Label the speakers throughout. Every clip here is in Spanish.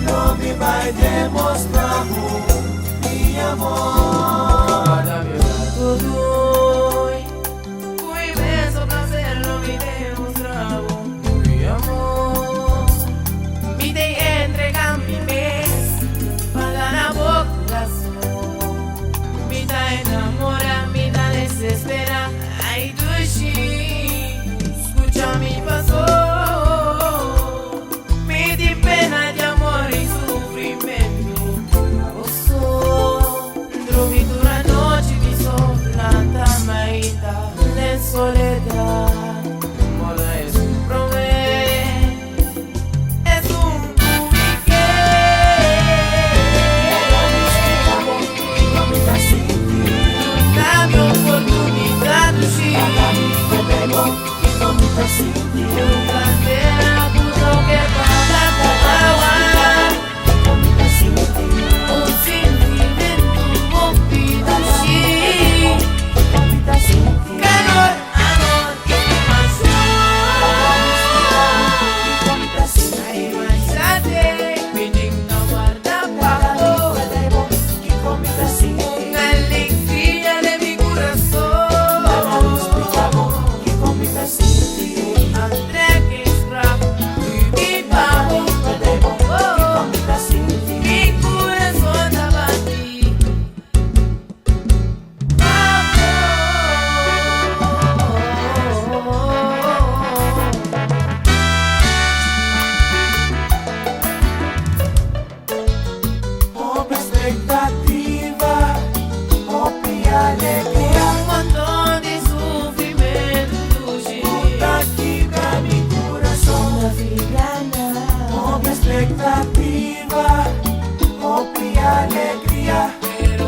Speaker 1: Nome vai demonstrar meu amor.
Speaker 2: Guardami tudo, fui imenso prazer, não me demonstrava meu amor. Me dei entregar mi mês, paga na boca só. Me dá enamora, me dá desespera, ai dushi, escucha mi paso. Soledad, moda es un proveer, es un publique. Dame oportunidad, sí. Un cantera pudo que pasa por agua. Un sinfín en tu boquita, sí. Calor.
Speaker 1: Expectativa, alegria,
Speaker 2: montón de sufrimiento,
Speaker 1: puta aqui pra mi coração. Uma expectativa, alegria,
Speaker 2: pero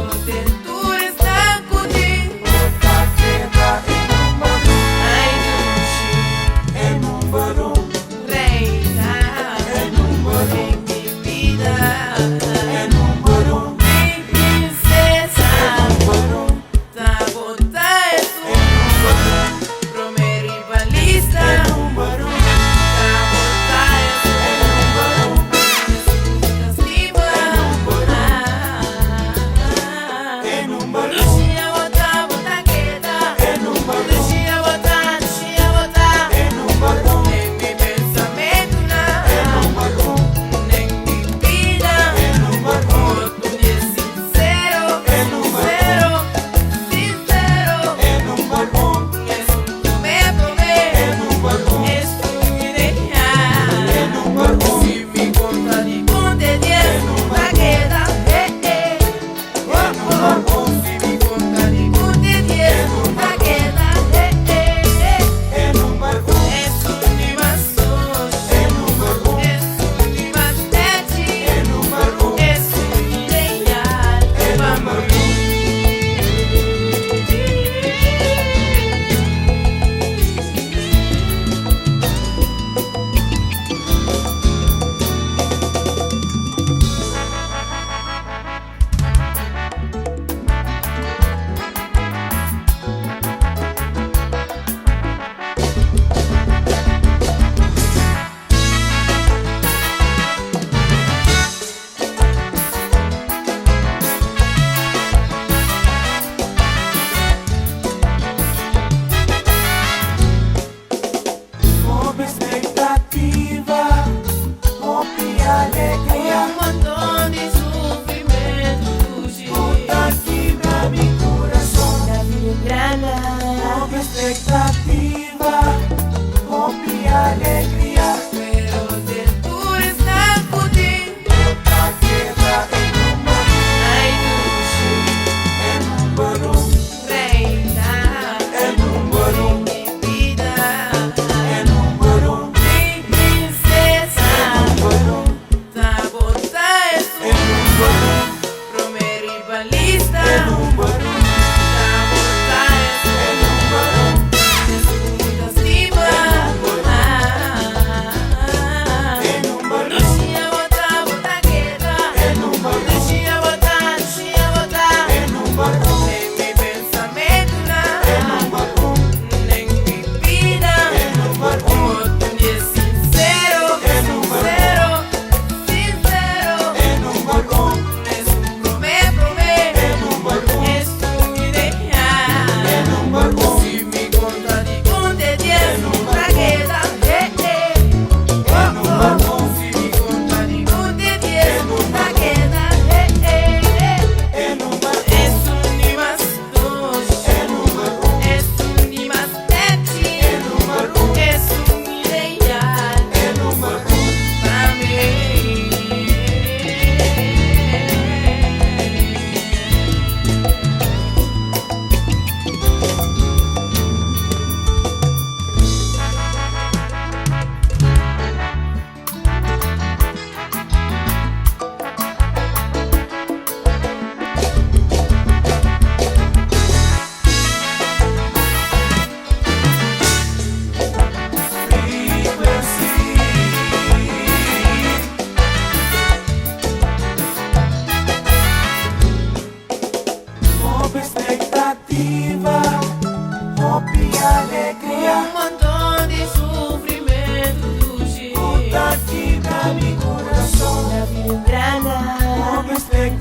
Speaker 2: tú estás contigo.
Speaker 1: outra queda
Speaker 2: Ay,
Speaker 1: em número,
Speaker 2: reina
Speaker 1: em número,
Speaker 2: en mi vida.
Speaker 1: em número,
Speaker 2: Mi princesa, ta bota es tu Romero y Balista. Ta bota es tu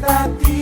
Speaker 1: tati